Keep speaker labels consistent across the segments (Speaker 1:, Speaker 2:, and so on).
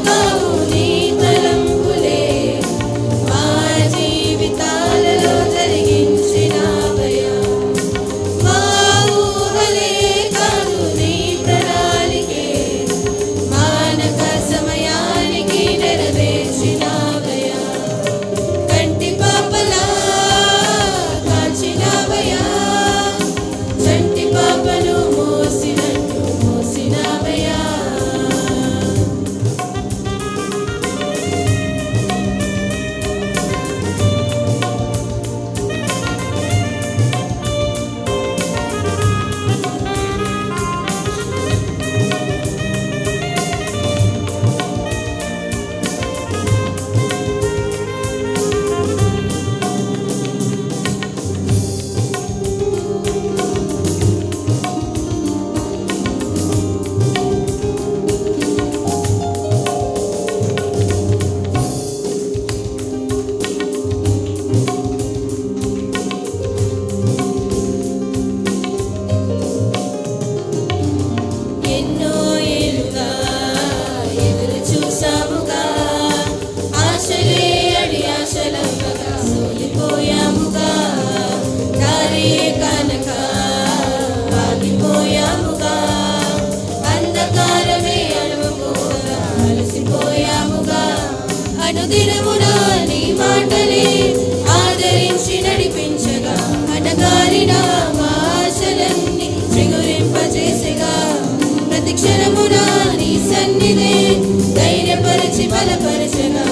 Speaker 1: కావు నీ తలంపులే మా జీవితాలలో జరిగించినావయ్యా. మా ఊహలే కాదు నీ ప్రణాళికే మానక సమయానికి నెరవేర్చినావయ్యా. కంటి పాపలా కాచినావయ్యా, చంటి పాపను మోసినట్టు మోసినావయ్యా. ఎన్నో ఏళ్ళుగా ఎదురు చూసాముగా, ఆశలే అడి ఆశలవ్వగా సోలిపోయాముగా. దారే కనక ఆగిపోయాముగా, అంధకారమే అణువుకోగా అలసిపోయాముగా. అనుదినమున నీ మాటలే ఆదరించి నడిపించగా, అణగారిన మా ఆశలన్నీ చిగురింపజేసగా. ప్రతి క్షణమున నీ సన్నిధే ధైర్యపరిచి బలపరచగా,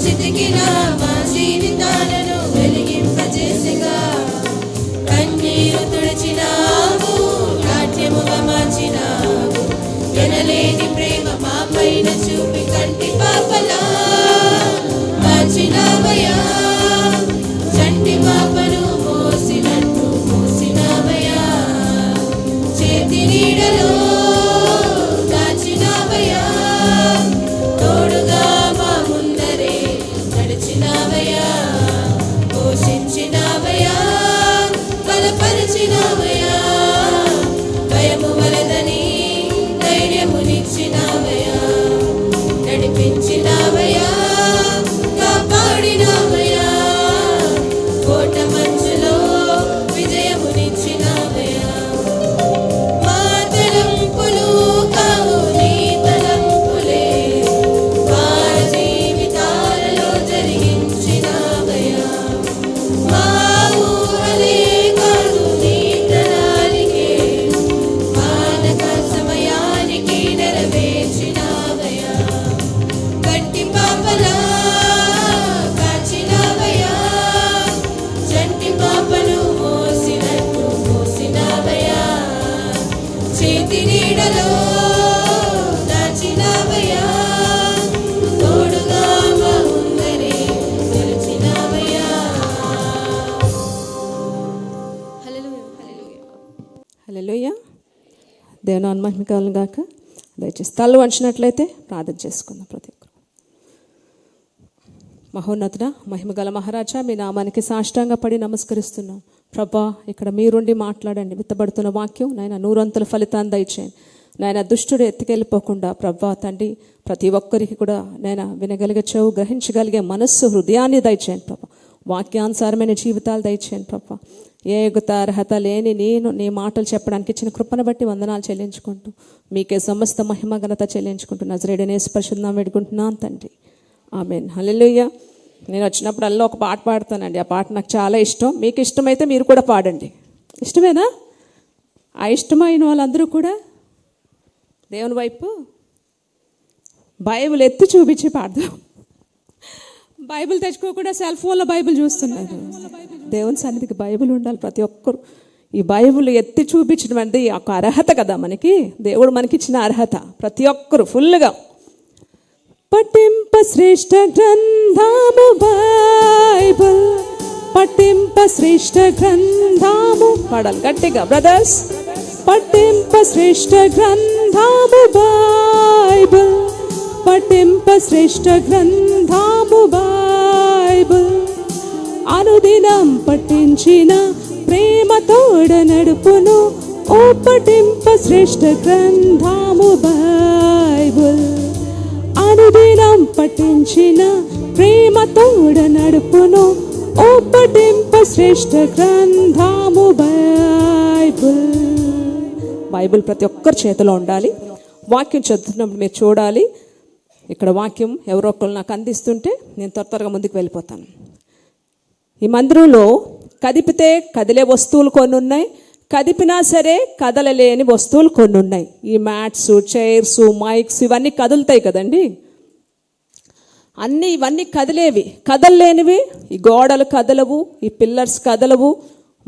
Speaker 1: చితికిన మా జీవితాలను వెలిగింపజేసగా. కన్నీరు తుడిచినావు, నాట్యముగా మార్చినావు, ఎనలేని ప్రేమ మా పైన చూపి కంటి పాపలా మార్చినావయ్యా. చంటి పాపను మోసినట్టు మోసినావయ్యా. చేతి నీడలో దాచినావయ్యా, తోడుగా మా ముందరే నడిచినావయ్యా. పోషించినావయ్యా, బలపరిచినావయ్యా. భయము వలదని ధైర్యమునిచ్చినావయ్యా. నడిపించినావయ్యా, కాపాడినావయ్యా. కోట మంచులో విజయమునిచ్చినావయ్యా. మా తలంపులు కావు నీ తలంపులే మా జీవితాలలో జరిగించినావయ్యా. మా ఊహలే కాదు నీ ప్రణాళికే మానక సమయానికి నెరవేర్చినావయ్యా. కంటి పాపలా కాచినావయ్యా, చంటి పాపను మోసినట్టు మోసినావయ్యా. చేతి నీడలో దాచినావయ్యా, తోడుగా మా ముందరే నిలిచినావయ్యా.
Speaker 2: హల్లెలూయా. దేవుని నామమునకు మహిమ గాక. దయచేసి తల వంచినట్లయితే ప్రార్థన చేసుకుందాం. ప్రతి ఒక్కరు. మహోన్నతుడ, మహిమగల మహారాజా, మీ నామానికి సాష్టాంగ పడి నమస్కరిస్తున్నాం. ప్రభా, ఇక్కడ మీరుండి మాట్లాడండి. విత్తబడుతున్న వాక్యం నాయన నూరంతుల ఫలితాన్ని దయచేయండి. నాయన దుష్టుడు ఎత్తుకెళ్ళిపోకుండా ప్రభా తండ్రి ప్రతి ఒక్కరికి కూడా నాయన వినగలిగే చెవు, గ్రహించగలిగే మనస్సు, హృదయాన్ని దయచేయండి ప్రభా. వాక్యానుసారమైన జీవితాలు దయచేయండి ప్రభా. ఏ యుగత అర్హత లేని నేను నీ మాటలు చెప్పడానికి ఇచ్చిన కృపను బట్టి వందనాలు చెల్లించుకుంటూ మీకే సమస్త మహిమ ఘనత చెల్లించుకుంటూ నజరేయుడైన యేసు పరిశుద్ధ నామమున వేడుకుంటున్నాను తండ్రి. ఆమేన్. హల్లెలూయా. నేను వచ్చినప్పుడల్లా ఒక పాట పాడతానండి. ఆ పాట నాకు చాలా ఇష్టం. మీకు ఇష్టమైతే మీరు కూడా పాడండి. ఇష్టమేనా? ఆ ఇష్టమైన వాళ్ళందరూ కూడా దేవుని వైపు బైబిల్ ఎత్తి చూపించి పాడదాం. బైబిల్ తెచ్చుకోకుండా సెల్ ఫోన్లో బైబిల్ చూస్తున్నారు. దేవుని సన్నిధికి బైబిల్ ఉండాలి ప్రతి ఒక్కరు. ఈ బైబిల్ ఎత్తి చూపించడం అంటే ఒక అర్హత కదా మనకి. దేవుడు మనకిచ్చిన అర్హత. ప్రతి ఒక్కరు ఫుల్గా పఠింప శ్రేష్ఠ గ్రంథము బైబిల్, పఠింప శ్రేష్ఠ గ్రంథము. పాడాలి గట్టిగా బ్రదర్స్. పఠింప శ్రేష్ఠ గ్రంథము బైబిల్, పఠింప శ్రేష్ఠ గ్రంథము బైబిల్. అనుదినం పఠించిన ప్రేమ తోడ నడుపును. ఓ పఠింప శ్రేష్ఠ గ్రంథము బైబిల్. అనుదినం పఠించిన ప్రేమ తోడ నడుపును ఓ పఠింప శ్రేష్ఠ గ్రంథము బైబిల్. బైబిల్ ప్రతి ఒక్కరి చేతిలో ఉండాలి. వాక్యం చదువుతున్నప్పుడు మీరు చూడాలి. ఇక్కడ వాక్యం ఎవరో ఒకరు నాకు అందిస్తుంటే నేను త్వరగా ముందుకు వెళ్ళిపోతాను. ఈ మందిరంలో కదిపితే కదిలే వస్తువులు కొన్ని ఉన్నాయి, కదిపినా సరే కదలలేని వస్తువులు కొన్ని ఉన్నాయి. ఈ మ్యాట్స్, చైర్స్, మైక్స్ ఇవన్నీ కదులుతాయి కదండి. ఇవన్నీ కదిలేవి. కదలలేనివి ఈ గోడలు కదలవు, ఈ పిల్లర్స్ కదలవు,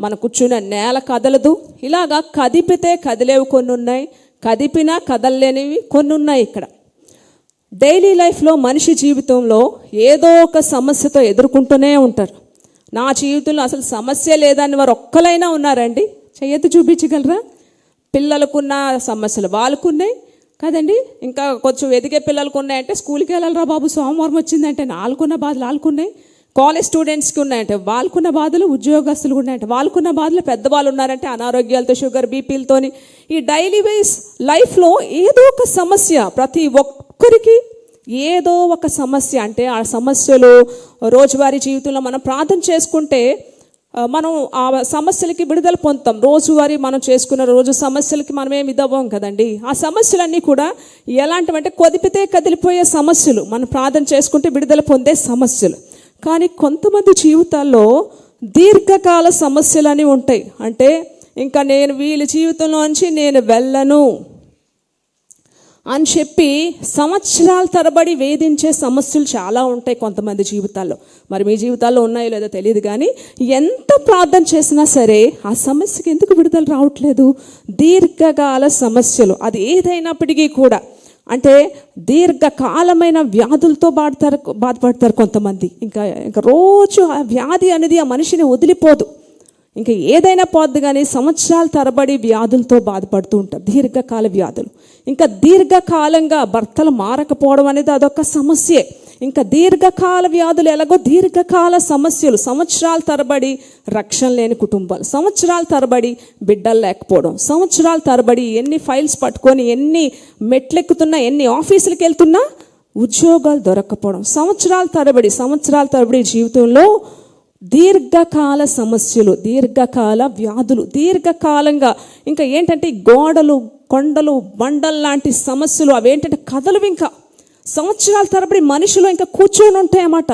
Speaker 2: మన కూర్చున్న నేల కదలదు. ఇలాగా కదిపితే కదిలేవి కొన్ని ఉన్నాయి, కదిపినా కదలలేనివి కొన్ని ఉన్నాయి. ఇక్కడ డైలీ లైఫ్లో మనిషి జీవితంలో ఏదో ఒక సమస్యతో ఎదుర్కొంటూనే ఉంటారు. నా జీవితంలో అసలు సమస్య లేదని వారు ఒక్కలైనా ఉన్నారండి? చెయ్యెత్తి చూపించగలరా? పిల్లలకున్న సమస్యలు వాళ్ళకున్నాయి కదండి. ఇంకా కొంచెం ఎదిగే పిల్లలకు ఉన్నాయంటే స్కూల్కి వెళ్ళాలరా బాబు సోమవారం వచ్చిందంటే వాళ్ళకున్న బాధలు వాళ్ళకున్నాయి. కాలేజ్ స్టూడెంట్స్కి ఉన్నాయంటే వాళ్ళకున్న బాధలు, ఉద్యోగస్తులు ఉన్నాయంటే వాళ్ళకున్న బాధలు, పెద్దవాళ్ళు ఉన్నారంటే అనారోగ్యాలతో, షుగర్, బీపీలతోని. ఈ డైలీ వైజ్ లైఫ్లో ఏదో ఒక సమస్య ప్రతి ఒక్కరికి ఏదో ఒక సమస్య. అంటే ఆ సమస్యలు రోజువారీ జీవితంలో మనం ప్రార్థన చేసుకుంటే మనం ఆ సమస్యలకి విడుదల పొందుతాం. రోజువారీ మనం చేసుకున్న రోజు సమస్యలకి మనం ఏమి ఇదవ్వం కదండి. ఆ సమస్యలన్నీ కూడా ఎలాంటివంటే కదిపితే కదిలిపోయే సమస్యలు, మనం ప్రార్థన చేసుకుంటే విడుదల పొందే సమస్యలు. కానీ కొంతమంది జీవితాల్లో దీర్ఘకాల సమస్యలని ఉంటాయి. అంటే ఇంకా నేను వీళ్ళ జీవితంలోంచి నేను వెళ్ళను అని చెప్పి సంవత్సరాల తరబడి వేధించే సమస్యలు చాలా ఉంటాయి కొంతమంది జీవితాల్లో. మరి మీ జీవితాల్లో ఉన్నాయో లేదో తెలియదు, కానీ ఎంత ప్రార్థన చేసినా సరే ఆ సమస్యకి ఎందుకు విడుదల రావట్లేదు? దీర్ఘకాల సమస్యలు, అది ఏదైనప్పటికీ కూడా. అంటే దీర్ఘకాలమైన వ్యాధులతో బాధపడతారు కొంతమంది. ఇంకా రోజు ఆ వ్యాధి అనేది ఆ మనిషిని వదిలిపోదు. ఇంకా ఏదైనా పోద్దు, కానీ సంవత్సరాల తరబడి వ్యాధులతో బాధపడుతూ ఉంటారు, దీర్ఘకాల వ్యాధులు. ఇంకా దీర్ఘకాలంగా భర్తలు మారకపోవడం అనేది అదొక సమస్యే. ఇంకా దీర్ఘకాల వ్యాధులు ఎలాగో దీర్ఘకాల సమస్యలు, సంవత్సరాల తరబడి రక్షణ లేని కుటుంబాలు, సంవత్సరాల తరబడి బిడ్డలు లేకపోవడం, సంవత్సరాల తరబడి ఎన్ని ఫైల్స్ పట్టుకొని ఎన్ని మెట్లెక్కుతున్నా, ఎన్ని ఆఫీసులకు వెళ్తున్నా ఉద్యోగాలు దొరక్కపోవడం, సంవత్సరాల తరబడి జీవితంలో దీర్ఘకాల సమస్యలు, దీర్ఘకాల వ్యాధులు, దీర్ఘకాలంగా. ఇంకా ఏంటంటే గోడలు, కొండలు, బండలు లాంటి సమస్యలు, అవేంటంటే కదలవి. ఇంకా సంవత్సరాల తరబడి మనుషులు ఇంకా కూర్చొని ఉంటాయన్నమాట.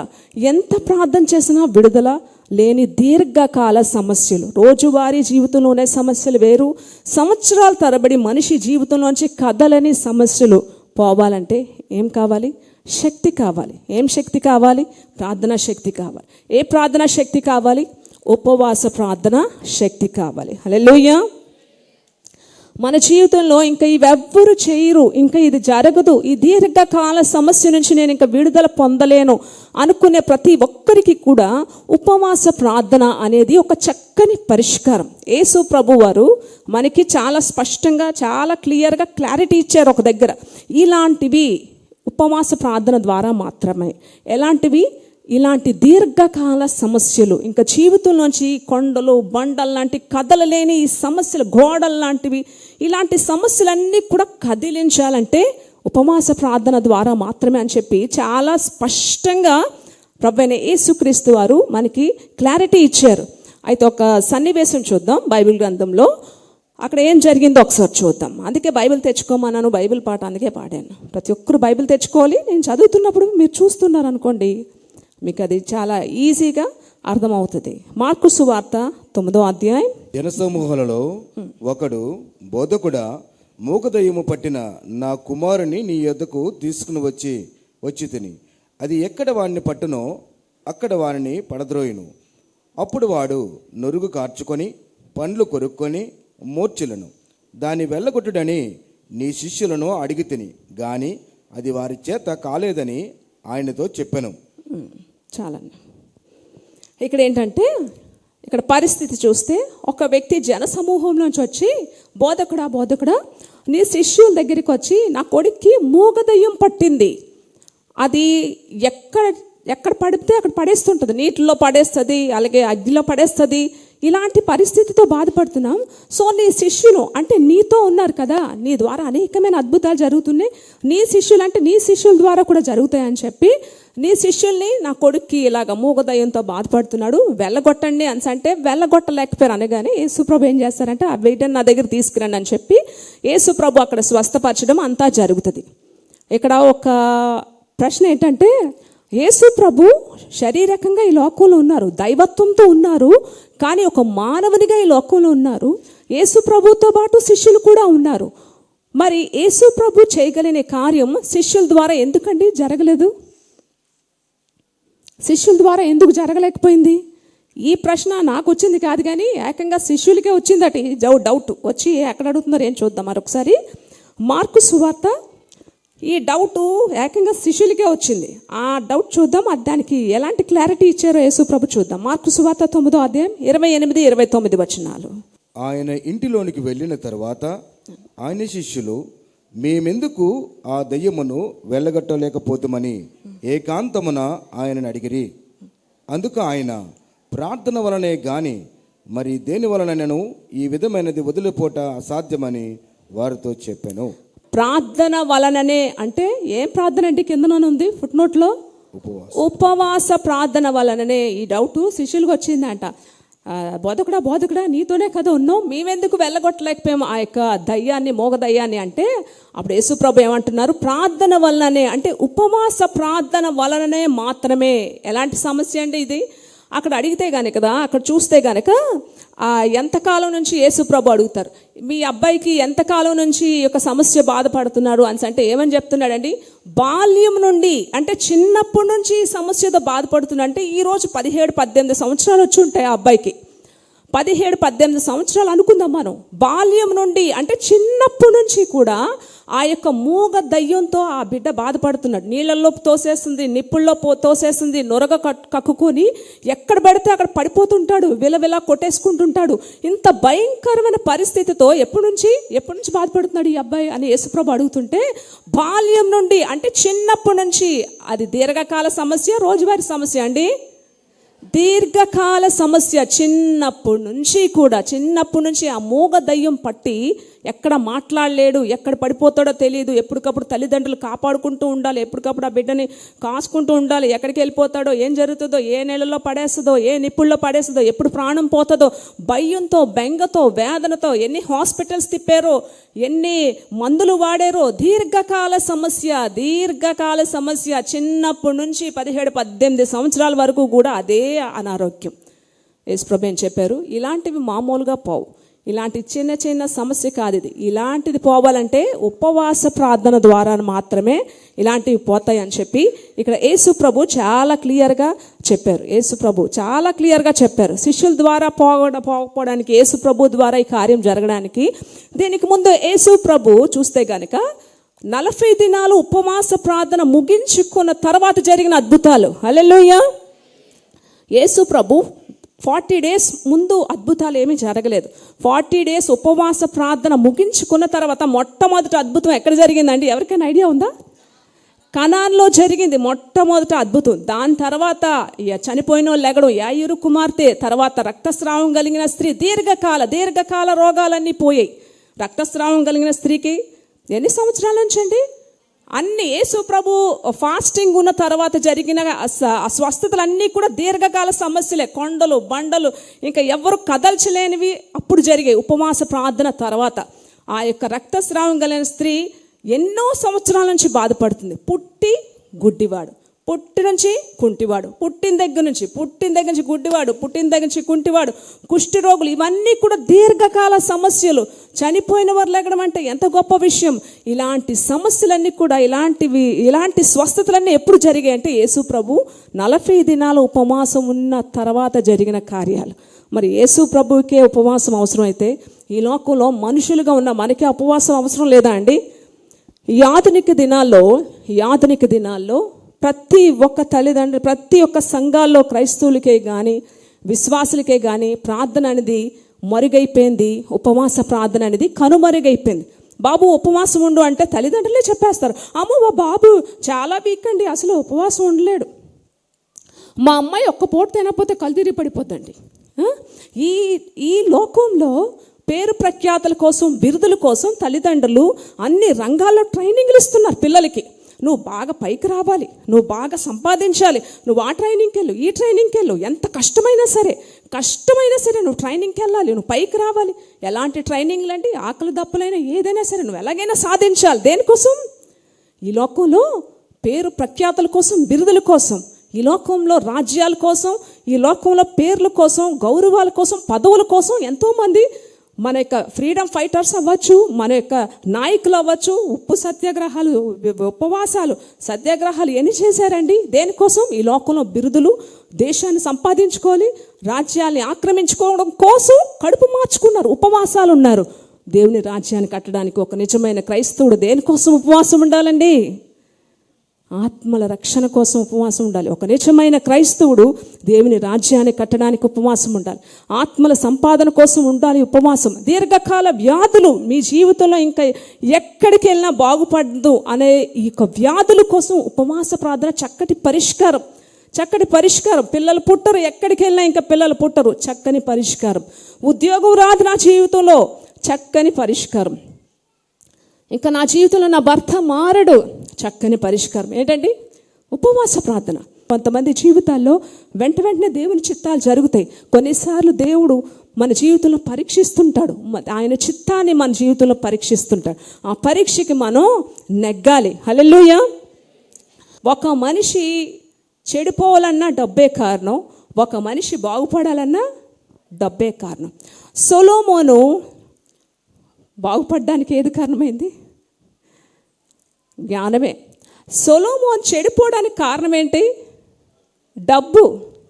Speaker 2: ఎంత ప్రార్థన చేసినా విడుదల లేని దీర్ఘకాల సమస్యలు. రోజువారీ జీవితంలోనే సమస్యలు వేరు, సంవత్సరాల తరబడి మనిషి జీవితంలోంచి కదలని సమస్యలు పోవాలంటే ఏం కావాలి? శక్తి కావాలి. ఏం శక్తి కావాలి? ప్రార్థనా శక్తి కావాలి. ఏ ప్రార్థనా శక్తి కావాలి? ఉపవాస ప్రార్థన శక్తి కావాలి. హల్లెలూయా. మన జీవితంలో ఇంకా ఇవెవ్వరు చేయరు, ఇంకా ఇది జరగదు, ఈ దీర్ఘకాల సమస్య నుంచి నేను ఇంకా విడుదల పొందలేను అనుకునే ప్రతి ఒక్కరికి కూడా ఉపవాస ప్రార్థన అనేది ఒక చక్కని పరిష్కారం. యేసు ప్రభువారు మనకి చాలా స్పష్టంగా, చాలా క్లియర్గా క్లారిటీ ఇచ్చారు ఒక దగ్గర. ఇలాంటివి ఉపవాస ప్రార్థన ద్వారా మాత్రమే. ఎలాంటివి? ఇలాంటి దీర్ఘకాల సమస్యలు, ఇంకా జీవితంలోంచి కొండలు, బండలు లాంటి కదలలేని ఈ సమస్యలు, గోడలు లాంటివి, ఇలాంటి సమస్యలన్నీ కూడా కదిలించాలంటే ఉపవాస ప్రార్థన ద్వారా మాత్రమే అని చెప్పి చాలా స్పష్టంగా ప్రభువైన యేసుక్రీస్తు వారు మనకి క్లారిటీ ఇచ్చారు. అయితే ఒక సన్నివేశం చూద్దాం బైబిల్ గ్రంథంలో. అక్కడ ఏం జరిగిందో ఒకసారి చూద్దాం. అందుకే బైబిల్ తెచ్చుకోమన్నాను, బైబిల్ పాట అందుకే పాడాను. ప్రతి ఒక్కరు బైబిల్ తెచ్చుకోవాలి. నేను చదువుతున్నప్పుడు మీరు చూస్తున్నారు అనుకోండి, మీకు అది చాలా ఈజీగా అర్థమవుతుంది. మార్కు సువార్త 9వ అధ్యాయం.
Speaker 3: జనసమూహాలలో ఒకడు, బోధకుడా, మూగదయ్యము పట్టిన నా కుమారుని నీ యొద్దకు తీసుకుని వచ్చి తిని, అది ఎక్కడ వాడిని పట్టునో అక్కడ వారిని పడద్రోయును. అప్పుడు వాడు నొరుగు కార్చుకొని పండ్లు కొరుక్కొని మూర్ఛలను దాన్ని వెళ్ళగొట్టుడని నీ శిష్యులను అడిగి తిని, గాని అది వారి చేత కాలేదని ఆయనతో చెప్పాను.
Speaker 2: చాలండి. ఇక్కడ ఏంటంటే, ఇక్కడ పరిస్థితి చూస్తే ఒక వ్యక్తి జన సమూహంలోంచి వచ్చి, బోధకుడా నీ శిష్యుల దగ్గరికి వచ్చి, నా కొడుక్కి మూగదయ్యం పట్టింది, అది ఎక్కడ పడితే అక్కడ పడేస్తుంటుంది, నీటిలో పడేస్తుంది, అలాగే అగ్నిలో పడేస్తుంది, ఇలాంటి పరిస్థితితో బాధపడుతున్నాం. సో నీ శిష్యులు అంటే నీతో ఉన్నారు కదా, నీ ద్వారా అనేకమైన అద్భుతాలు జరుగుతున్నాయి, నీ శిష్యులు అంటే నీ శిష్యుల ద్వారా కూడా జరుగుతాయని చెప్పి నీ శిష్యుల్ని నా కొడుక్కి ఇలాగ మూగదయ్యంతో బాధపడుతున్నాడు వెళ్ళగొట్టండి అని అంటే వెళ్ళగొట్టలేకపోయారు అనగానే యేసుప్రభు ఏం చేస్తారంటే ఆ వెయిటర్ని నా దగ్గర తీసుకురండి అని చెప్పి యేసుప్రభు అక్కడ స్వస్థపరచడం అంతా జరుగుతుంది. ఇక్కడ ఒక ప్రశ్న ఏంటంటే యేసు ప్రభు శారీరకంగా ఈ లోకంలో ఉన్నారు, దైవత్వంతో ఉన్నారు, కానీ ఒక మానవునిగా ఈ లోకంలో ఉన్నారు. యేసు ప్రభుతో పాటు శిష్యులు కూడా ఉన్నారు. మరి యేసు ప్రభు చేయగలిగిన కార్యం శిష్యుల ద్వారా ఎందుకండి జరగలేదు? శిష్యుల ద్వారా ఎందుకు జరగలేకపోయింది? ఈ ప్రశ్న నాకు వచ్చింది కాదు, కానీ ఏకంగా శిష్యులకే వచ్చిందట ఈ డౌట్. వచ్చి ఎక్కడ అడుగుతున్నారు ఏం చూద్దాం మరొకసారి. మార్కు సువార్త ఈ డౌట్ ఏకంగా శిష్యులకే వచ్చింది. ఆ డౌట్ చూద్దాం, దానికి ఎలాంటి క్లారిటీ ఇచ్చారో యేసు ప్రభు చూద్దాం. మార్కు సువార్త 9వ అధ్యాయం 28-29 వచనాలు.
Speaker 3: ఆయన ఇంటిలోనికి వెళ్ళిన తర్వాత ఆయన శిష్యులు మేమెందుకు ఆ దయ్యమును వెళ్ళగొట్టలేకపోతామని ఏకాంతమున ఆయనను అడిగిరి. అందుకు ఆయన ప్రార్థన వలనే గాని మరి దేని వలనను ఈ విధమైనది వదిలిపోట అసాధ్యమని వారితో చెప్పాను.
Speaker 2: ప్రార్థన వలననే అంటే ఏం ప్రార్థన అంటే కిందనే ఉంది ఫుట్ నోట్లో, ఉపవాస ప్రార్థన వలననే ఈ డౌట్ శిష్యులకు వచ్చిందంట. బోధకుడా నీతోనే కదా ఉన్నాం, మేమెందుకు వెళ్ళగొట్టలేకపోయాము ఆ యొక్క దయ్యాన్ని, మోగ దయ్యాన్ని అంటే అప్పుడు యేసుప్రభు ఏమంటున్నారు? ప్రార్థన వలననే అంటే ఉపవాస ప్రార్థన వలననే మాత్రమే. ఎలాంటి సమస్య అండి ఇది? అక్కడ అడిగితే కనుక కదా, అక్కడ చూస్తే కనుక ఎంతకాలం నుంచి యేసుప్రభు అడుగుతారు, మీ అబ్బాయికి ఎంతకాలం నుంచి ఈ యొక్క సమస్య బాధపడుతున్నారు అని అంటే ఏమని చెప్తున్నాడండి? బాల్యం నుండి అంటే చిన్నప్పటి నుంచి ఈ సమస్యతో బాధపడుతున్నా అంటే ఈరోజు 17-18 సంవత్సరాలు వచ్చి ఉంటాయి ఆ అబ్బాయికి. 17-18 సంవత్సరాలు అనుకుందాం మనం. బాల్యం నుండి అంటే చిన్నప్పటి నుంచి కూడా ఆ యొక్క మూగ దయ్యంతో ఆ బిడ్డ బాధపడుతున్నాడు. నీళ్ళల్లో తోసేస్తుంది, నిప్పుల్లో తోసేస్తుంది, నొరగ కక్కుకొని ఎక్కడ పడితే అక్కడ పడిపోతుంటాడు, విలవిలా కొట్టేసుకుంటుంటాడు. ఇంత భయంకరమైన పరిస్థితితో ఎప్పటి నుంచి బాధపడుతున్నాడు ఈ అబ్బాయి అని యేసుప్రభు అడుగుతుంటే, బాల్యం నుండి అంటే చిన్నప్పటి నుంచి. అది దీర్ఘకాల సమస్య, రోజువారీ సమస్య అండి? దీర్ఘకాల సమస్య. చిన్నప్పటి నుంచి ఆ మూగ దయ్యం పట్టి ఎక్కడ మాట్లాడలేడు, ఎక్కడ పడిపోతాడో తెలియదు. ఎప్పటికప్పుడు తల్లిదండ్రులు కాపాడుకుంటూ ఉండాలి, ఎప్పటికప్పుడు ఆ బిడ్డని కాసుకుంటూ ఉండాలి. ఎక్కడికి వెళ్ళిపోతాడో, ఏం జరుగుతుందో, ఏ నీళ్ళలో పడేస్తుందో, ఏ నిప్పుల్లో పడేస్తుందో, ఎప్పుడు ప్రాణం పోతుందో భయంతో, బెంగతో, వేదనతో ఎన్ని హాస్పిటల్స్ తిప్పారో, ఎన్ని మందులు వాడారో. దీర్ఘకాల సమస్య. చిన్నప్పటి నుంచి 17-18 సంవత్సరాల వరకు కూడా అదే అనారోగ్యం. యేసుప్రభు ఏం చెప్పారు? ఇలాంటివి మామూలుగా పోవు, ఇలాంటి చిన్న సమస్య కాదు ఇది. ఇలాంటిది పోవాలంటే ఉపవాస ప్రార్థన ద్వారా మాత్రమే ఇలాంటివి పోతాయి అని చెప్పి ఇక్కడ యేసుప్రభు చాలా క్లియర్గా చెప్పారు. శిష్యుల ద్వారా పోకపోవడానికి, యేసుప్రభు ద్వారా ఈ కార్యం జరగడానికి. దీనికి ముందు యేసుప్రభు చూస్తే గనక 40 దినాలు ఉపవాస ప్రార్థన ముగించుకున్న తర్వాత జరిగిన అద్భుతాలు. హల్లెలూయా. యేసుప్రభు 40 days ముందు అద్భుతాలు ఏమీ జరగలేదు. 40 days ఉపవాస ప్రార్థన ముగించుకున్న తర్వాత మొట్టమొదటి అద్భుతం ఎక్కడ జరిగిందండి? ఎవరికైనా ఐడియా ఉందా? కనాన్లో జరిగింది మొట్టమొదటి అద్భుతం. దాని తర్వాత చనిపోయిన వాళ్ళు లెగడం, యాయిరు కుమార్తె, తర్వాత రక్తస్రావం కలిగిన స్త్రీ, దీర్ఘకాల రోగాలన్నీ పోయాయి. రక్తస్రావం కలిగిన స్త్రీకి ఎన్ని సంవత్సరాల నుంచి అండి? అన్ని యేసు ప్రభు ఫాస్టింగ్ ఉన్న తర్వాత జరిగిన స్వస్థతలన్నీ కూడా దీర్ఘకాల సమస్యలే. కొండలు, బండలు, ఇంకా ఎవరు కదల్చలేనివి అప్పుడు జరిగాయి ఉపవాస ప్రార్థన తర్వాత. ఆ యొక్క రక్తస్రావం కలిగిన స్త్రీ ఎన్నో సంవత్సరాల నుంచి బాధపడుతుంది. పుట్టి గుడ్డివాడు, పుట్టి నుంచి కుంటివాడు, పుట్టిన దగ్గర నుంచి గుడ్డివాడు, పుట్టిన దగ్గర నుంచి కుంటివాడు, కుష్టి రోగులు, ఇవన్నీ కూడా దీర్ఘకాల సమస్యలు. చనిపోయిన వారు లేగడం అంటే ఎంత గొప్ప విషయం. ఇలాంటి సమస్యలన్నీ కూడా, ఇలాంటి స్వస్థతలన్నీ ఎప్పుడు జరిగాయి అంటే యేసు ప్రభు 40 దినాలు ఉపవాసం ఉన్న తర్వాత జరిగిన కార్యాలు. మరి యేసు ప్రభువుకే ఉపవాసం అవసరం అయితే ఈ లోకంలో మనుషులుగా ఉన్న మనకే ఉపవాసం అవసరం లేదా అండి? ఈ ఆధునిక దినాల్లో ప్రతి ఒక్క తల్లిదండ్రులు, ప్రతి ఒక్క సంఘాల్లో క్రైస్తవులకే కానీ విశ్వాసులకే కానీ ప్రార్థన అనేది మరుగైపోయింది. ఉపవాస ప్రార్థన అనేది కనుమరుగైపోయింది. బాబు ఉపవాసం ఉండు అంటే తల్లిదండ్రులే చెప్పేస్తారు, అమ్మో మా బాబు చాలా వీక్ అండి, అసలు ఉపవాసం ఉండలేడు. మా అమ్మాయి ఒక్క పూట తినకపోతే కళ్ళు తిరిగి పడిపోద్దండి. ఈ ఈ లోకంలో పేరు ప్రఖ్యాతుల కోసం, బిరుదుల కోసం తల్లిదండ్రులు అన్ని రంగాల్లో ట్రైనింగ్లు ఇస్తున్నారు పిల్లలకి. నువ్వు బాగా పైకి రావాలి, నువ్వు బాగా సంపాదించాలి, నువ్వు ఆ ట్రైనింగ్కి వెళ్ళు, ఈ ట్రైనింగ్కి వెళ్ళు, ఎంత కష్టమైనా సరే నువ్వు ట్రైనింగ్కి వెళ్ళాలి, నువ్వు పైకి రావాలి. ఎలాంటి ట్రైనింగ్లు అంటే ఆకలి దప్పులైనా ఏదైనా సరే నువ్వు ఎలాగైనా సాధించాలి. దేనికోసం? ఈ లోకంలో పేరు ప్రఖ్యాతుల కోసం, బిరుదుల కోసం, ఈ లోకంలో రాజ్యాల కోసం, ఈ లోకంలో పేర్ల కోసం, గౌరవాల కోసం, పదవుల కోసం ఎంతోమంది మన యొక్క ఫ్రీడమ్ ఫైటర్స్ అవ్వచ్చు, మన యొక్క నాయకులు అవ్వచ్చు, ఉప్పు సత్యాగ్రహాలు, ఉపవాసాలు, సత్యాగ్రహాలు ఎన్ని చేశారండి? దేనికోసం? ఈ లోకంలో బిరుదులు, దేశాన్ని సంపాదించుకోవాలి, రాజ్యాన్ని ఆక్రమించుకోవడం కోసం కడుపు మార్చుకున్నారు, ఉపవాసాలు ఉన్నారు. దేవుని రాజ్యాన్ని కట్టడానికి ఒక నిజమైన క్రైస్తవుడు దేనికోసం ఉపవాసం ఉండాలండి? ఆత్మల రక్షణ కోసం ఉపవాసం ఉండాలి. ఒక నిజమైన క్రైస్తవుడు దేవుని రాజ్యాన్ని కట్టడానికి ఉపవాసం ఉండాలి. ఆత్మల సంపాదన కోసం ఉండాలి ఉపవాసం. దీర్ఘకాల వ్యాధులు మీ జీవితంలో ఇంకా ఎక్కడికి వెళ్ళినా బాగుపడదు అనే ఈ యొక్క వ్యాధుల కోసం ఉపవాస ప్రార్థన చక్కటి పరిష్కారం. పిల్లలు పుట్టరు, ఎక్కడికి వెళ్ళినా ఇంకా పిల్లలు పుట్టరు, చక్కని పరిష్కారం. ఉద్యోగం రాదు నా జీవితంలో, చక్కని పరిష్కారం. ఇంకా నా జీవితంలో నా భర్త మారడు, చక్కని పరిష్కారం. ఏంటండి? ఉపవాస ప్రార్థన. కొంతమంది జీవితాల్లో వెంటనే దేవుని చిత్తాలు జరుగుతాయి. కొన్నిసార్లు దేవుడు మన జీవితంలో పరీక్షిస్తుంటాడు, ఆయన చిత్తాన్ని మన జీవితంలో పరీక్షిస్తుంటాడు. ఆ పరీక్షకి మనం నెగ్గాలి. హల్లెలూయా. ఒక మనిషి చెడిపోవాలన్నా డబ్బే కారణం, ఒక మనిషి బాగుపడాలన్నా డబ్బే కారణం. సొలొమోను బాగుపడడానికి ఏది కారణమైంది? జ్ఞానమే. సొలొమోను చెడిపోవడానికి కారణం ఏంటి? డబ్బు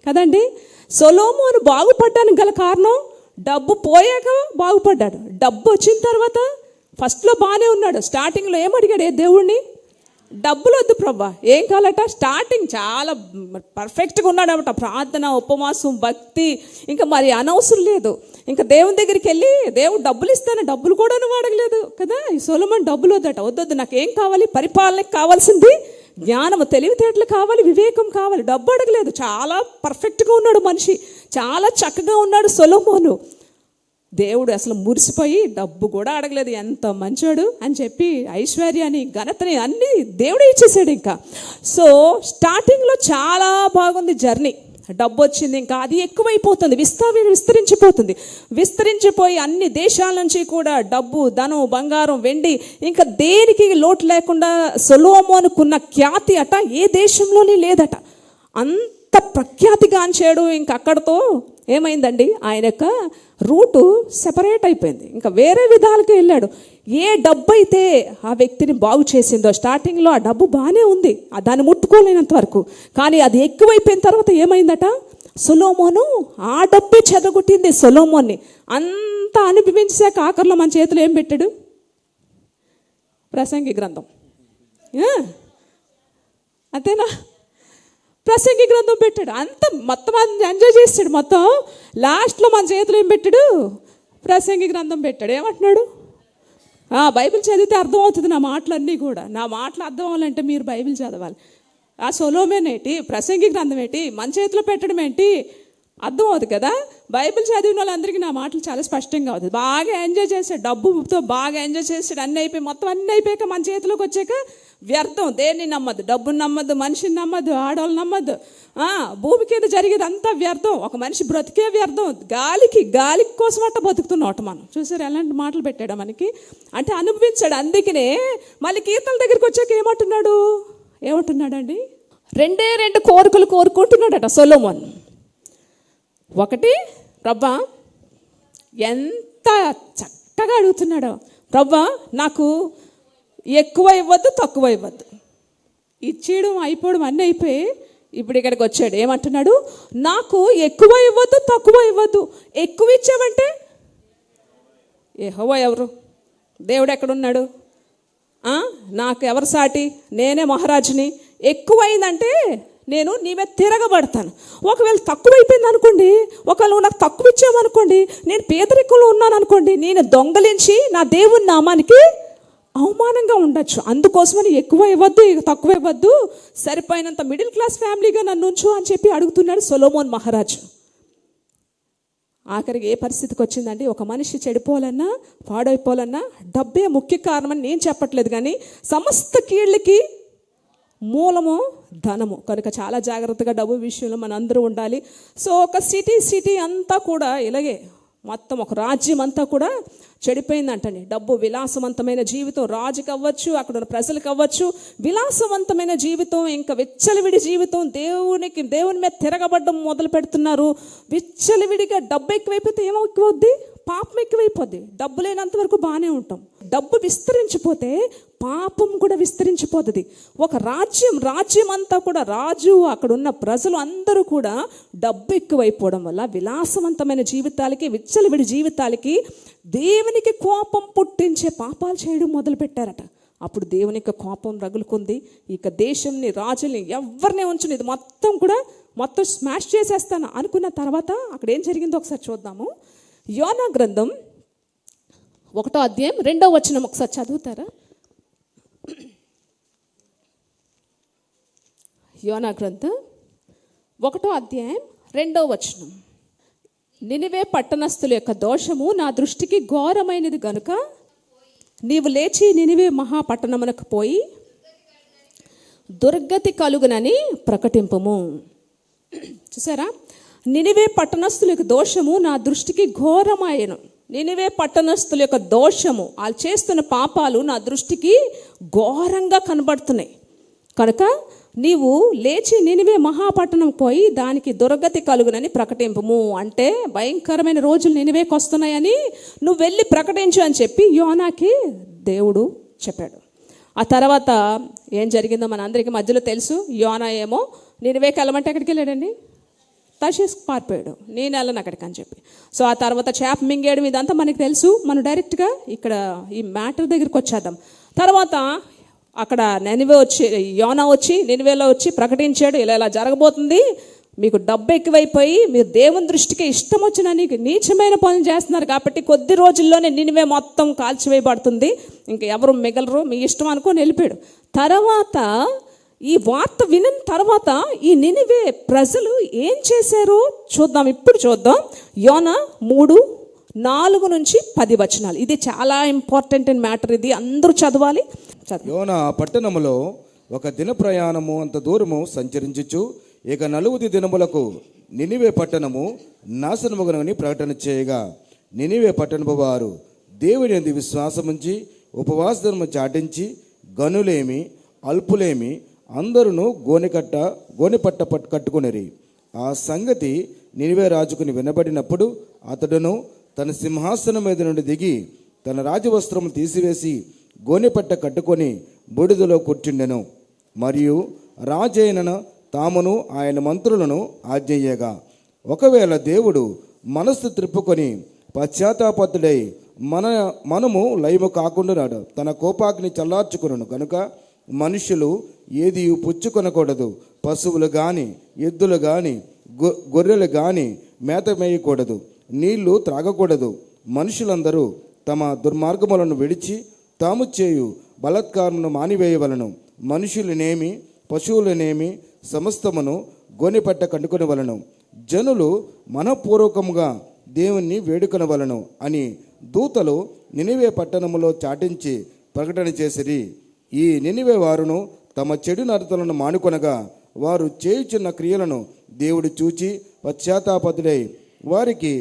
Speaker 2: కదండి. సొలొమోను బాగుపడడానికి గల కారణం డబ్బు. పోయాక బాగుపడ్డాడు. డబ్బు వచ్చిన తర్వాత ఫస్ట్లో బాగానే ఉన్నాడు. స్టార్టింగ్లో ఏమడిగాడు దేవుణ్ణి? డబ్బులు వద్దు ప్రభా, ఏం కావాలట? స్టార్టింగ్ చాలా పర్ఫెక్ట్గా ఉన్నాడట. ప్రార్థన, ఉపవాసం, భక్తి, ఇంకా మరి అనవసరం లేదు. ఇంకా దేవుని దగ్గరికి వెళ్ళి దేవుడు డబ్బులు ఇస్తాను, డబ్బులు కూడా నువ్వు అడగలేదు కదా. ఈ సొలొమోను డబ్బులు వద్దు, నాకు ఏం కావాలి? పరిపాలనకి కావాల్సింది జ్ఞానము, తెలివితేటలు కావాలి, వివేకం కావాలి. డబ్బు అడగలేదు. చాలా పర్ఫెక్ట్గా ఉన్నాడు మనిషి, చాలా చక్కగా ఉన్నాడు సొలొమోను. దేవుడు అసలు మురిసిపోయి డబ్బు కూడా అడగలేదు, ఎంత మంచోడు అని చెప్పి ఐశ్వర్యాన్ని, ఘనతని అన్నీ దేవుడే ఇచ్చేసాడు. ఇంకా సో స్టార్టింగ్లో చాలా బాగుంది జర్నీ. డబ్బు వచ్చింది, ఇంకా అది ఎక్కువైపోతుంది, విస్తరించిపోయి అన్ని దేశాల నుంచి కూడా డబ్బు, ధనం, బంగారం, వెండి, ఇంకా దేనికి లోటు లేకుండా సొలొమోనుకున్న ఖ్యాతి అట ఏ దేశంలోనే లేదట. అంత ప్రఖ్యాతిగాంచాడు. ఇంకా అక్కడతో ఏమైందండి? ఆయన యొక్క రూటు సెపరేట్ అయిపోయింది, ఇంకా వేరే విధాలుగా వెళ్ళాడు. ఏ డబ్బు అయితే ఆ వ్యక్తిని బాగు చేసిందో, స్టార్టింగ్లో ఆ డబ్బు బాగానే ఉంది, దాన్ని ముట్టుకోలేనంత వరకు, కానీ అది ఎక్కువైపోయిన తర్వాత ఏమైందట? సొలొమోను ఆ డబ్బే చెదగొట్టింది సొలొమోన్ని. అంతా అనుభవించాక ఆఖరిలో మన చేతిలో ఏం పెట్టాడు? ప్రసంగి గ్రంథం. అంతేనా? ప్రసంగి గ్రంథం పెట్టాడు. అంత మొత్తం ఎంజాయ్ చేస్తాడు. మొత్తం లాస్ట్లో మన చేతిలో ఏం పెట్టాడు? ప్రసంగి గ్రంథం పెట్టాడు. ఏమంటున్నాడు? బైబిల్ చదివితే అర్థమవుతుంది నా మాటలన్నీ కూడా. నా మాటలు అర్థం అవ్వాలంటే మీరు బైబిల్ చదవాలి. ఆ సొలొమోను ఏంటి, ప్రసంగి గ్రంథం ఏంటి, మన చేతిలో పెట్టడం ఏంటి అర్థం అవుతుంది కదా. బైబిల్ చదివిన వాళ్ళందరికీ నా మాటలు చాలా స్పష్టంగా అవుతుంది. బాగా ఎంజాయ్ చేశాడు, డబ్బుతో బాగా ఎంజాయ్ చేశాడు. అన్నీ అయిపోయి మొత్తం అన్నీ అయిపోయాక మన చేతిలోకి వచ్చాక వ్యర్థం. దేన్ని నమ్మద్దు, డబ్బుని నమ్మద్దు, మనిషిని నమ్మద్దు, ఆడవాళ్ళు నమ్మద్దు. భూమి కింద జరిగేది అంతా వ్యర్థం. ఒక మనిషి బ్రతికే వ్యర్థం. గాలి కోసం అట్ట బతుకుతున్నమాట మనం. చూసారు ఎలాంటి మాటలు పెట్టాడు మనకి అంటే అనుభవించాడు. అందుకనే మళ్ళీ కీర్తన దగ్గరికి వచ్చాక ఏమంటున్నాడండి? రెండు కోరికలు కోరుకుంటున్నాడట సొలొమోను. ఒకటి, ప్రభా ఎంత చక్కగా అడుగుతున్నాడో, ప్రభా నాకు ఎక్కువ ఇవ్వద్దు, తక్కువ ఇవ్వద్దు. ఇచ్చేయడం అయిపోవడం అన్నీ అయిపోయి ఇప్పుడు ఇక్కడికి వచ్చాడు. ఏమంటున్నాడు? నాకు ఎక్కువ ఇవ్వద్దు, తక్కువ ఇవ్వద్దు. ఎక్కువ ఇచ్చావంటే యెహోవా ఎవరు? దేవుడు ఎక్కడున్నాడు? నాకు ఎవరు సాటి? నేనే మహారాజుని. ఎక్కువైందంటే నేను నీ మీద తిరగబడతాను. ఒకవేళ తక్కువైపోయింది అనుకోండి, ఒకవేళ నువ్వు నాకు తక్కువ ఇచ్చావనుకోండి, నేను పేదరికంలో ఉన్నాను అనుకోండి, నేను దొంగలించి నా దేవుని నామానికి అవమానంగా ఉండొచ్చు. అందుకోసమని ఎక్కువ ఇవ్వద్దు, తక్కువ ఇవ్వద్దు, సరిపోయినంత మిడిల్ క్లాస్ ఫ్యామిలీగా నన్ను ఉంచు అని చెప్పి అడుగుతున్నాడు సొలొమోన్ మహారాజు. ఆఖరికి ఏ పరిస్థితికి వచ్చిందండి, ఒక మనిషి చెడిపోవాలన్నా పాడైపోవాలన్నా డబ్బే ముఖ్య కారణమని నేను చెప్పట్లేదు, కానీ సమస్త కీళ్ళకి మూలము ధనము. కనుక చాలా జాగ్రత్తగా డబ్బు విషయంలో మన అందరూ ఉండాలి. సో ఒక సిటీ అంతా కూడా ఇలాగే, మొత్తం ఒక రాజ్యం అంతా కూడా చెడిపోయిందంటండి. డబ్బు, విలాసవంతమైన జీవితం, రాజుకి అవ్వచ్చు, అక్కడ ఉన్న ప్రజలకు అవ్వచ్చు, విలాసవంతమైన జీవితం, ఇంకా విచ్చలవిడి జీవితం, దేవుని మీద తిరగబడ్డం మొదలు పెడుతున్నారు. విచ్చలవిడిగా డబ్బు ఎక్కువైపోతే ఏమో ఎక్కువద్ది, పాపం ఎక్కువైపోద్ది. డబ్బు లేనంత వరకు బాగానే ఉంటాం. డబ్బు విస్తరించిపోతే పాపం కూడా విస్తరించిపోతుంది. ఒక రాజ్యం అంతా కూడా, రాజు, అక్కడ ఉన్న ప్రజలు అందరూ కూడా డబ్బు ఎక్కువైపోవడం వల్ల విలాసవంతమైన జీవితాలకి, విచ్చలవిడి జీవితాలకి దేవునికి కోపం పుట్టించే పాపాలు చేయడం మొదలు పెట్టారట. అప్పుడు దేవునికి కోపం రగులుకుంది. ఇక దేశంని, రాజుల్ని, ఎవరిని ఉంచుని, ఇది మొత్తం స్మాష్ చేసేస్తాను అనుకున్న తర్వాత అక్కడ ఏం జరిగిందో ఒకసారి చూద్దాము. యోనా గ్రంథం 1వ అధ్యాయం 2వ వచనం ఒకసారి చదువుతారా? యోనా గ్రంథం 1వ అధ్యాయం 2వ వచనం. నినివే పట్టణస్థుల యొక్క దోషము నా దృష్టికి ఘోరమైనది గనుక నీవు లేచి నినివే మహాపట్టణమునకు పోయి దుర్గతి కలుగునని ప్రకటింపుము. చూసారా, నినివే పట్టణస్థుల యొక్క దోషము నా దృష్టికి ఘోరమాయను. నినివే పట్టణస్థుల యొక్క దోషము, వాళ్ళు చేస్తున్న పాపాలు నా దృష్టికి ఘోరంగా కనబడుతున్నాయి. కనుక నీవు లేచి నినివే మహాపట్టణం పోయి దానికి దుర్గతి కలుగునని ప్రకటింపము. అంటే భయంకరమైన రోజులు నినివేకి వస్తున్నాయని నువ్వు వెళ్ళి ప్రకటించు అని చెప్పి యోనాకి దేవుడు చెప్పాడు. ఆ తర్వాత ఏం జరిగిందో మన అందరికీ మధ్యలో తెలుసు. యోనా ఏమో నినివేకి వెళ్ళమంటే ఎక్కడికి వెళ్ళాడండి? తర్షీస్కి పారిపోయాడు. నేను వెళ్ళను అక్కడికి అని చెప్పి. సో ఆ తర్వాత చేప మింగేయడం ఇదంతా మనకు తెలుసు. మనం డైరెక్ట్గా ఇక్కడ ఈ మ్యాటర్ దగ్గరికి వచ్చేద్దాం. తర్వాత అక్కడ యోనా వచ్చి నినివేలో వచ్చి ప్రకటించాడు, ఇలా జరగబోతుంది, మీకు డబ్బు ఎక్కువైపోయి మీరు దేవుని దృష్టికి ఇష్టం వచ్చిన నీచమైన పనులు చేస్తున్నారు కాబట్టి కొద్ది రోజుల్లోనే నినివే మొత్తం కాల్చివేయబడుతుంది, ఇంకా ఎవరు మిగలరు, మీ ఇష్టం అనుకొని వెళ్ళిపోయాడు. తర్వాత ఈ వార్త విన్న తర్వాత ఈ నినివే ప్రజలు ఏం చేశారో చూద్దాం. ఇప్పుడు చూద్దాం. యోనా 3:4-10 వచనాలు. ఇది చాలా ఇంపార్టెంట్ మ్యాటర్, ఇది అందరూ చదవాలి.
Speaker 3: యోనా పట్టణములో ఒక దిన ప్రయాణము అంత దూరము సంచరించుచు ఇక 40 దినములకు నినివే పట్టణము నాశనమగునని ప్రకటన చేయగా నినివే పట్టణపు వారు దేవుని యందు విశ్వాసముంచి ఉపవాస దినము చాటించి గనులేమి అల్పులేమి అందరూ గోనెపట్ట కట్టుకునిరి. ఆ సంగతి నినివే రాజుకుని వినబడినప్పుడు అతడును తన సింహాసనం మీద నుండి దిగి తన రాజవస్త్రము తీసివేసి గోనెపట్ట కట్టుకొని బూడిదలో కూర్చుండెను. మరియు రాజైన తామును ఆయన మంత్రులను ఆజ్ఞయ్యగా ఒకవేళ దేవుడు మనస్సు త్రిప్పుకొని పశ్చాత్తాపతుడై మనము లయము కాకుండా తన కోపాగ్ని చల్లార్చుకును కనుక మనుషులు ఏది పుచ్చుకొనకూడదు, పశువులు కానీ ఎద్దులు కానీ గొర్రెలు కానీ మేత మేయకూడదు, నీళ్లు త్రాగకూడదు. మనుషులందరూ తమ దుర్మార్గములను విడిచి తాము చేయు బలాత్కారమును మానివేయవలను. మనుషులనేమి పశువులనేమి సమస్తమును గోనెపట్ట కట్టుకొనవలను. జనులు మనపూర్వకముగా దేవుణ్ణి వేడుకొనవలను అని దూతలు నినివే పట్టణములో చాటించి ప్రకటన చేసిరి. ఈ నినివే వారును తమ చెడు నడతలను మానుకొనగా వారు చేయుచున్న క్రియలను దేవుడు చూచి పశ్చాత్తాపతుడై వారికి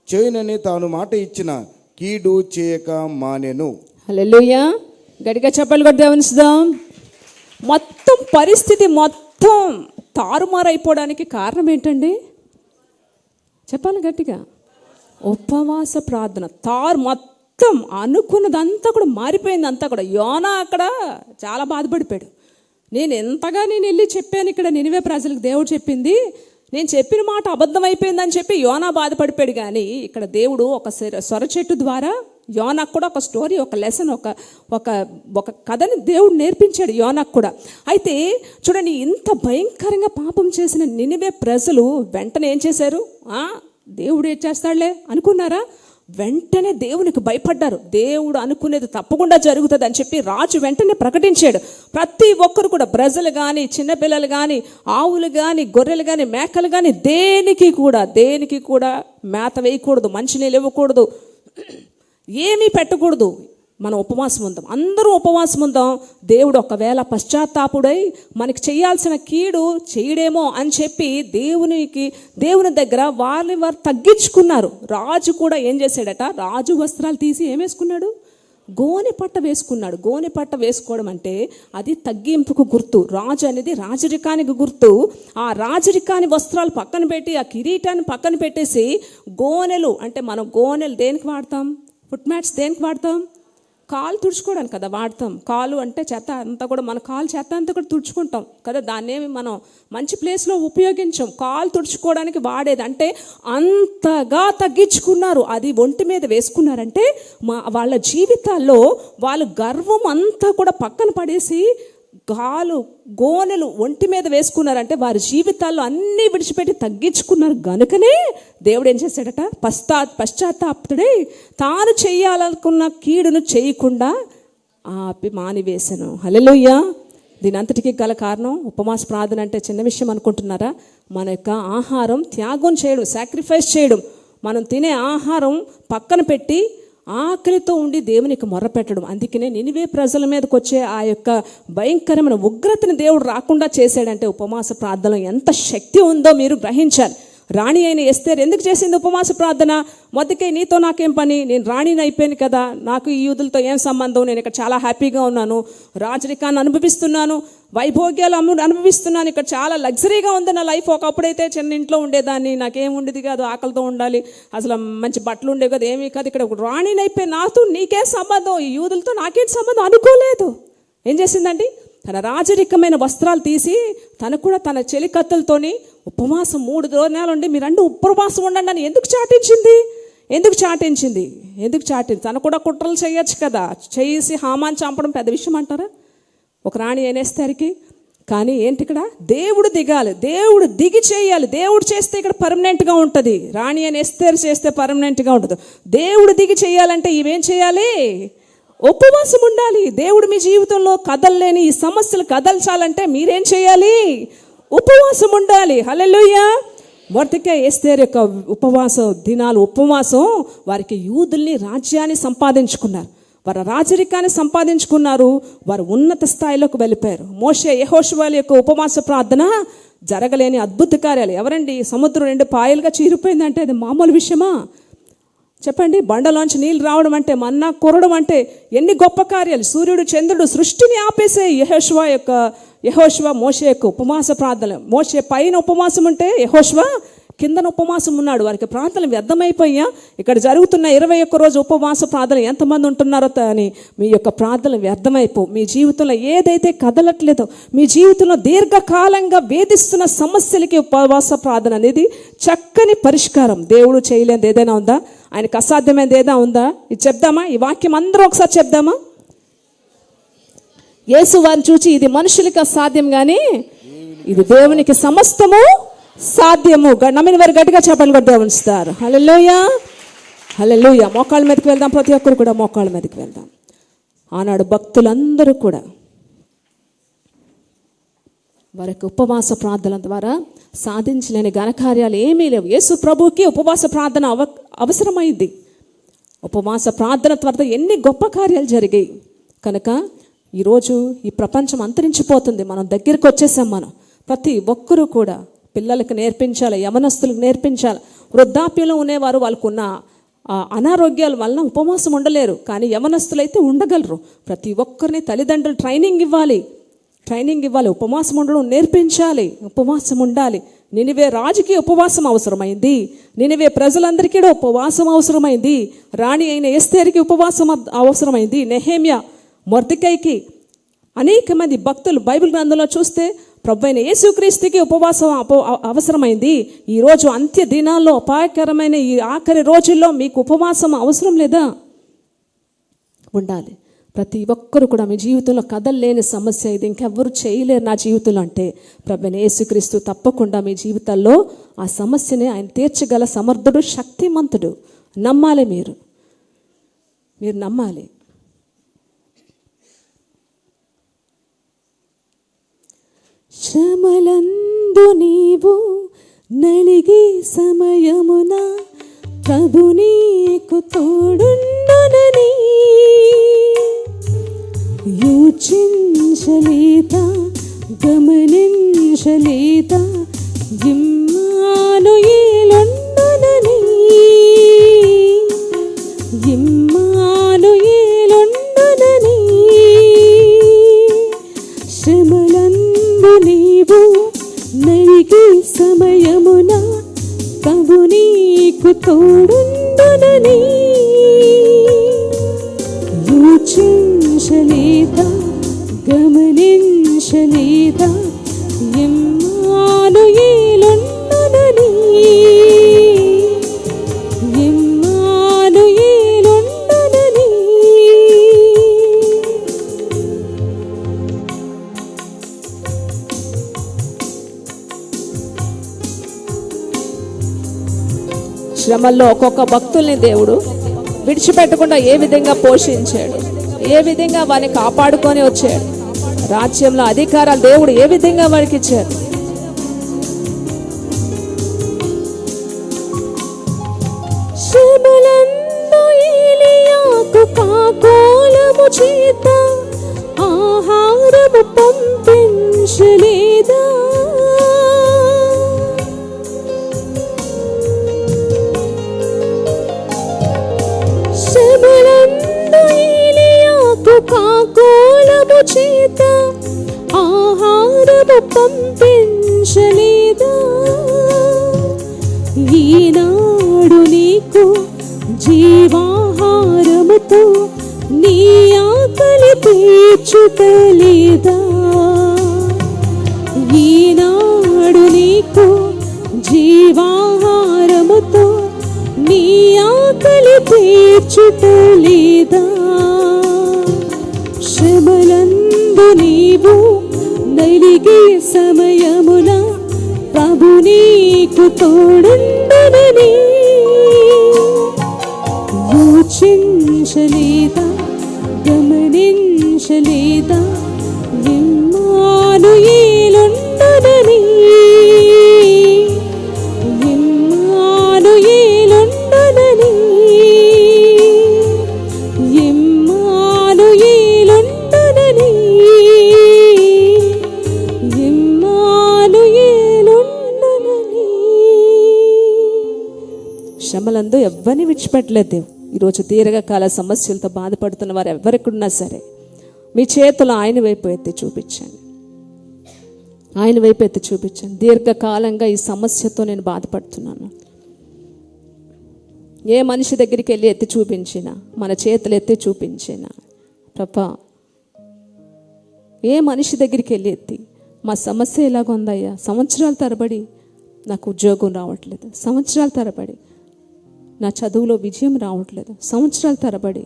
Speaker 3: చేయునని తాను మాట ఇచ్చిన కీడు చేయక మానెను.
Speaker 2: హల్లెలూయా. గట్టిగా చప్పట్లు కొట్టి దేవునిస్తాం. మొత్తం పరిస్థితి మొత్తం తారుమారైపోవడానికి కారణం ఏంటండి? చెప్పాలి గట్టిగా. ఉపవాస ప్రార్థన. మొత్తం అనుకున్నదంతా కూడా మారిపోయింది. అంతా కూడా యోనా అక్కడ చాలా బాధపడిపోయాడు. నేను వెళ్ళి చెప్పాను ఇక్కడ నినివే ప్రజలకు, దేవుడు చెప్పింది, నేను చెప్పిన మాట అబద్ధం అయిపోయిందని చెప్పి యోనా బాధపడిపోయాడు. కానీ ఇక్కడ దేవుడు ఒక సొర చెట్టు ద్వారా యోనాకు కూడా ఒక స్టోరీ, ఒక లెసన్, ఒక కథని దేవుడు నేర్పించాడు యోనాకు కూడా. అయితే చూడండి, ఇంత భయంకరంగా పాపం చేసిన నినివే ప్రజలు వెంటనే ఏం చేశారు? దేవుడు ఏం చేస్తాడులే అనుకున్నారా? వెంటనే దేవునికి భయపడ్డారు. దేవుడు అనుకునేది తప్పకుండా జరుగుతుంది అని చెప్పి రాజు వెంటనే ప్రకటించాడు. ప్రతి ఒక్కరు కూడా, ప్రజలు కానీ, చిన్నపిల్లలు కానీ, ఆవులు కానీ, గొర్రెలు కానీ, మేకలు కానీ, దేనికి కూడా మేత వేయకూడదు, మంచినీళ్ళు ఇవ్వకూడదు, ఏమీ పెట్టకూడదు. మనం ఉపవాసం ఉందాం, అందరూ ఉపవాసం ఉందాం. దేవుడు ఒకవేళ పశ్చాత్తాపుడై మనకి చేయాల్సిన కీడు చేయడేమో అని చెప్పి దేవుని దగ్గర వారు తగ్గించుకున్నారు. రాజు కూడా ఏం చేశాడట, రాజు వస్త్రాలు తీసి ఏం వేసుకున్నాడు, గోనె పట్ట వేసుకున్నాడు. గోనె పట్ట వేసుకోవడం అంటే అది తగ్గింపుకు గుర్తు. రాజు అనేది రాజరికానికి గుర్తు. ఆ రాజరికాని వస్త్రాలు పక్కన పెట్టి, ఆ కిరీటాన్ని పక్కన పెట్టేసి, గోనెలు అంటే మనం గోనెలు దేనికి వాడతాం, ఫుట్ మ్యాట్స్ దేనికి వాడతాం, కాలు తుడుచుకోవడానికి కదా వాడతాం. కాలు అంటే చెత్త అంతా కూడా, మన కాలు చెత్త అంతా కూడా తుడుచుకుంటాం కదా, దాన్నేమి మనం మంచి ప్లేస్లో ఉపయోగించాం. కాలు తుడుచుకోవడానికి వాడేది. అంటే అంతగా తగ్గించుకున్నారు. అది ఒంటి మీద వేసుకున్నారంటే వాళ్ళ జీవితాల్లో వాళ్ళు గర్వం అంతా కూడా పక్కన పడేసి గోనెలు ఒంటి మీద వేసుకున్నారంటే వారి జీవితాల్లో అన్నీ విడిచిపెట్టి తగ్గించుకున్నారు. గనుకనే దేవుడు ఏం చేశాడట, పశ్చాత్తాపుడై తాను చేయాలనుకున్న కీడును చేయకుండా మానివేశను. హల్లెలూయా. దీని అంతటికీ గల కారణం ఉపవాస ప్రార్థన అంటే చిన్న విషయం అనుకుంటున్నారా? మన యొక్క ఆహారం త్యాగం చేయడం, సాక్రిఫైస్ చేయడం. మనం తినే ఆహారం పక్కన పెట్టి ఆకలితో ఉండి దేవునికి మొర్రపెట్టడం. అందుకనే నినివే ప్రజల మీదకి వచ్చే ఆ యొక్క భయంకరమైన ఉగ్రతని దేవుడు రాకుండా చేశాడంటే ఉపవాస ప్రార్థనలో ఎంత శక్తి ఉందో మీరు గ్రహించాలి. రాణి అయిన ఎస్తేర్ ఎందుకు చేసింది ఉపవాస ప్రార్థన? మొదటికే నీతో నాకేం పని, నేను రాణిని అయిపోయాను కదా, నాకు ఈ యూదులతో ఏం సంబంధం, నేను ఇక్కడ చాలా హ్యాపీగా ఉన్నాను, రాజరికాన్ని అనుభవిస్తున్నాను, వైభోగ్యాలు అనుభవిస్తున్నాను, ఇక్కడ చాలా లగ్జరీగా ఉంది నా లైఫ్. ఒకప్పుడైతే చిన్న ఇంట్లో ఉండేదాన్ని, నాకేం ఉండేది కాదు, ఆకలితో ఉండాలి, అసలు మంచి బట్టలు ఉండేవి కదా, ఏమీ కాదు, ఇక్కడ రాణిని అయిపోయి నాతో నీకేం సంబంధం, ఈ యూదులతో నాకేం సంబంధం అనుకోలేదు. ఏం చేసిందండి, తన రాజరికమైన వస్త్రాలు తీసి తను కూడా తన చెలికత్తలతోని ఉపవాసం 3 రోజుల నుండి మీరంటూ ఉపవాసం ఉండండి అని ఎందుకు చాటించింది? తను కూడా కుట్రలు చేయొచ్చు కదా, చేసి హామాన్ చంపడం పెద్ద విషయం అంటారా ఒక రాణి అయినేస్తారికి? కానీ ఏంటి ఇక్కడ, దేవుడు దిగాలి, దేవుడు దిగి చేయాలి. దేవుడు చేస్తే ఇక్కడ పర్మనెంట్గా ఉంటుంది. రాణి అని ఎస్తేర్ చేస్తే పర్మనెంట్గా ఉంటుంది. దేవుడు దిగి చేయాలంటే ఇవేం చేయాలి, ఉపవాసం ఉండాలి. దేవుడు మీ జీవితంలో కదలలేని ఈ సమస్యలు కదల్చాలంటే మీరేం చేయాలి, ఉపవాసం ఉండాలి. హల్లెలూయా. మొదటికే ఎస్తేర్ యొక్క ఉపవాస దినాలు, ఉపవాసం వారికి యూదుల్ని, రాజ్యాన్ని సంపాదించుకున్నారు, వారి రాజరికాన్ని సంపాదించుకున్నారు, వారు ఉన్నత స్థాయిలోకి వెళ్ళిపోయారు. మోషే యెహోషువ యొక్క ఉపవాస ప్రార్థన జరగలేని అద్భుత కార్యాలు. ఎవరండి, సముద్రం 2 పాయలుగా చీరిపోయిందంటే అది మామూలు విషయమా చెప్పండి? బండలోంచి నీళ్ళు రావడం అంటే, మన్నా కురడం అంటే ఎన్ని గొప్ప కార్యాలు. సూర్యుడు చంద్రుడు సృష్టిని ఆపేసే యెహోషువ మోషే యొక్క ఉపవాస ప్రార్థన. మోషే పైన ఉపవాసం ఉంటే యెహోషువ కిందన ఉపవాసం ఉన్నాడు. వారికి ప్రార్థనలు వ్యర్థమైపోయా? ఇక్కడ జరుగుతున్న 21 రోజు ఉపవాస ప్రార్థన ఎంతమంది ఉంటున్నారో అని మీ యొక్క ప్రార్థనలు వ్యర్థమైపో. మీ జీవితంలో ఏదైతే కదలట్లేదో, మీ జీవితంలో దీర్ఘకాలంగా వేధిస్తున్న సమస్యలకి ఉపవాస ప్రార్థన అనేది చక్కని పరిష్కారం. దేవుడు చేయలేనిది ఏదైనా ఉందా? ఆయనకు అసాధ్యమైనది ఏదైనా ఉందా? ఇది చెప్దామా? ఈ వాక్యం అందరూ ఒకసారి చెప్దామా? యేసు వారిని చూచి ఇది మనుషులకి అసాధ్యం కానీ ఇది దేవునికి సమస్తము సాధ్యము. నమ్మిన వారు గట్టిగా చెప్పాలి, కొద్దిగా ఉంచుతారు. హల్లెలూయా, హల్లెలూయా. మోకాళ్ళ మీదకి వెళ్దాం, ప్రతి ఒక్కరు కూడా మోకాళ్ళ మీదకి వెళ్దాం. ఆనాడు భక్తులందరూ కూడా వారికి ఉపవాస ప్రార్థన ద్వారా సాధించలేని ఘనకార్యాలు ఏమీ లేవు. యేసు ప్రభువుకి ఉపవాస ప్రార్థన అవసరమైంది. ఉపవాస ప్రార్థన ద్వారా ఎన్ని గొప్ప కార్యాలు జరిగాయి. కనుక ఈరోజు ఈ ప్రపంచం అంతరించిపోతుంది, మనం దగ్గరికి వచ్చేసాం. మనం ప్రతి ఒక్కరూ కూడా పిల్లలకు నేర్పించాలి, యవనస్తులకు నేర్పించాలి. వృద్ధాప్యంలో ఉండేవారు వాళ్ళకున్న అనారోగ్యాల వలన ఉపవాసం ఉండలేరు, కానీ యవనస్తులైతే ఉండగలరు. ప్రతి ఒక్కరిని తల్లిదండ్రులు ట్రైనింగ్ ఇవ్వాలి, ఉపవాసం ఉండడం నేర్పించాలి, ఉపవాసం ఉండాలి. నినివే రాజుకి ఉపవాసం అవసరమైంది, నినివే ప్రజలందరికీ ఉపవాసం అవసరమైంది, రాణి అయిన ఎస్తేరుకి ఉపవాసం అవసరమైంది, నెహెమ్యా, మొర్దెకైకి, అనేక మంది భక్తులు బైబిల్ గ్రంథంలో చూస్తే ప్రభువైన యేసుక్రీస్తుకి ఉపవాసం అవసరమైంది. ఈరోజు అంత్య దినాల్లో, అపాయకరమైన ఈ ఆఖరి రోజుల్లో మీకు ఉపవాసం అవసరం లేదా? ఉండాలి. ప్రతి ఒక్కరు కూడా మీ జీవితంలో కదలలేని సమస్య ఇది, ఇంకెవ్వరు చేయలేరు నా జీవితంలో అంటే ప్రభువైన యేసుక్రీస్తు తప్పకుండా మీ జీవితాల్లో ఆ సమస్యని ఆయన తీర్చగల సమర్థుడు, శక్తిమంతుడు. నమ్మాలి, మీరు నమ్మాలి. శ్రమలందు నీవు నలిగే సమయమున ప్రభు నీకు తోడుండునని యోచించలేదా, గమనించలేదా, ఇమ్మానుయేలుండునని, ఇమ్మానుయేలుండునని. శ్రమలందు నీవు నలిగే సమయమున ప్రభు నీకు తోడుండునని యోచించలేదా, గమనించలేదా, ఇమ్మానుయేలుండునని, ఇమ్మానుయేలుండునని. శ్రమల్లో ఒక్కొక్క భక్తుల్ని దేవుడు విడిచిపెట్టకుండా ఏ విధంగా పోషించాడు, ఏ విధంగా వారిని కాపాడుకొని వచ్చాడు, రాజ్యంలో అధికారాలు దేవుడు ఏ విధంగా వారికి ఇచ్చారు. శ్రమలందు ఏలీయాకు కాకోలము చేత ఆహారము పంపించలేదా, శ్రమలందు ఏలీయాకు కాకోలము చేత ఆహారము పంపించలేదా. ఈనాడు నీకు జీవాహారముతో నీ ఆకలి తీర్చుటలేదా, ఈనాడు నీకు జీవాహారముతో నీ ఆకలి తీర్చుటలేదా. శ్రమలందు నీవు నలిగే సమయమున ప్రభు నీకు తోడుండునని యోచించలేదా, గమనించలేదా, ఇమ్మానుయేలుండునని, ఇమ్మానుయేలుండునని, ఇమ్మానుయేలుండునని, ఇమ్మానుయేలుండునని. శ్రమలందు ఎవ్వరిని విడిచిపెట్టలేదు దేవుడు. ఈరోజు దీర్ఘకాల సమస్యలతో బాధపడుతున్న వారు ఎవరికన్నా సరే మీ చేతులు ఆయన వైపు ఎత్తి చూపించండి, ఆయన వైపు ఎత్తి చూపించండి. దీర్ఘకాలంగా ఈ సమస్యతో నేను బాధపడుతున్నాను. ఏ మనిషి దగ్గరికి వెళ్ళి ఎత్తి చూపించినా, మన చేతులు ఎత్తి చూపించినా, ప్రభా ఏ మనిషి దగ్గరికి వెళ్ళి ఎత్తి మా సమస్య ఎలాగ ఉందయ్యా, సంవత్సరాల తరబడి నాకు ఉద్యోగం రావట్లేదు, సంవత్సరాల తరబడి నా చదువులో విజయం రావట్లేదు, సంవత్సరాల తరబడి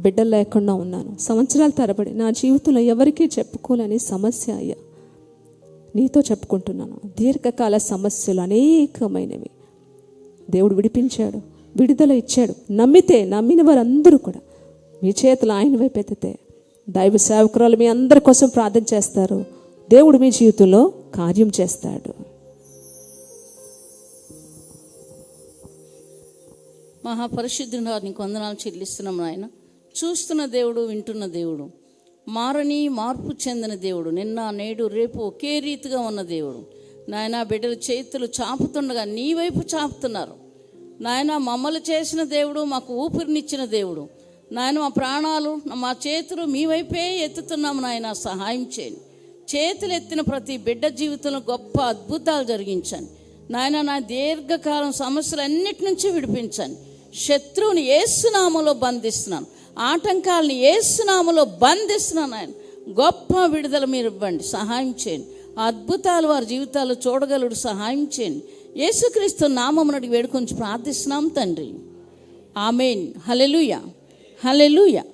Speaker 2: బిడ్డలు లేకుండా ఉన్నాను, సంవత్సరాల తరబడి నా జీవితంలో ఎవరికీ చెప్పుకోలేని సమస్య అయ్యా, నీతో చెప్పుకుంటున్నాను. దీర్ఘకాల సమస్యలు అనేకమైనవి దేవుడు విడిపించాడు, విడుదల ఇచ్చాడు. నమ్మిన వారందరూ కూడా మీ చేతులు ఆయన వైపు ఎత్తితే దైవ సేవకురాలు మీ అందరి కోసం ప్రార్థన చేస్తారు. దేవుడు మీ జీవితంలో కార్యం చేస్తాడు.
Speaker 1: మహాపరిశుద్ధుడా నీకు వందనాలు చెల్లిస్తున్నాం నాయన. చూస్తున్న దేవుడు, వింటున్న దేవుడు, మారని మార్పు చెందిన దేవుడు, నిన్న నేడు రేపు ఒకే రీతిగా ఉన్న దేవుడు నాయన. బిడ్డల చేతులు చాపుతుండగా నీ వైపు చాపుతున్నారు నాయన. మమ్మల్ని చేసిన దేవుడు, మాకు ఊపిరినిచ్చిన దేవుడు నాయన. మా ప్రాణాలు, మా చేతులు మీ వైపే ఎత్తుతున్నాము నాయన. సహాయం చేయండి. చేతులు ఎత్తిన ప్రతి బిడ్డ జీవితంలో గొప్ప అద్భుతాలు జరిగించండి నాయన. నా దీర్ఘకాలం సమస్యలన్నిటి నుంచి విడిపించండి. శత్రువుని యేసునామములో బంధిస్తున్నాను, ఆటంకాలని యేసునామములో బంధిస్తున్నాను ఆయన. గొప్ప విడుదల మీరు ఇవ్వండి, సహాయం చేయండి. అద్భుతాలు వారి జీవితాల్లో చూడగలడు, సహాయం చేయండి. యేసుక్రీస్తు నామమున అడిగి వేడుకొని ప్రార్థిస్తున్నాం తండ్రి. ఆమేన్. హల్లెలూయా, హల్లెలూయా.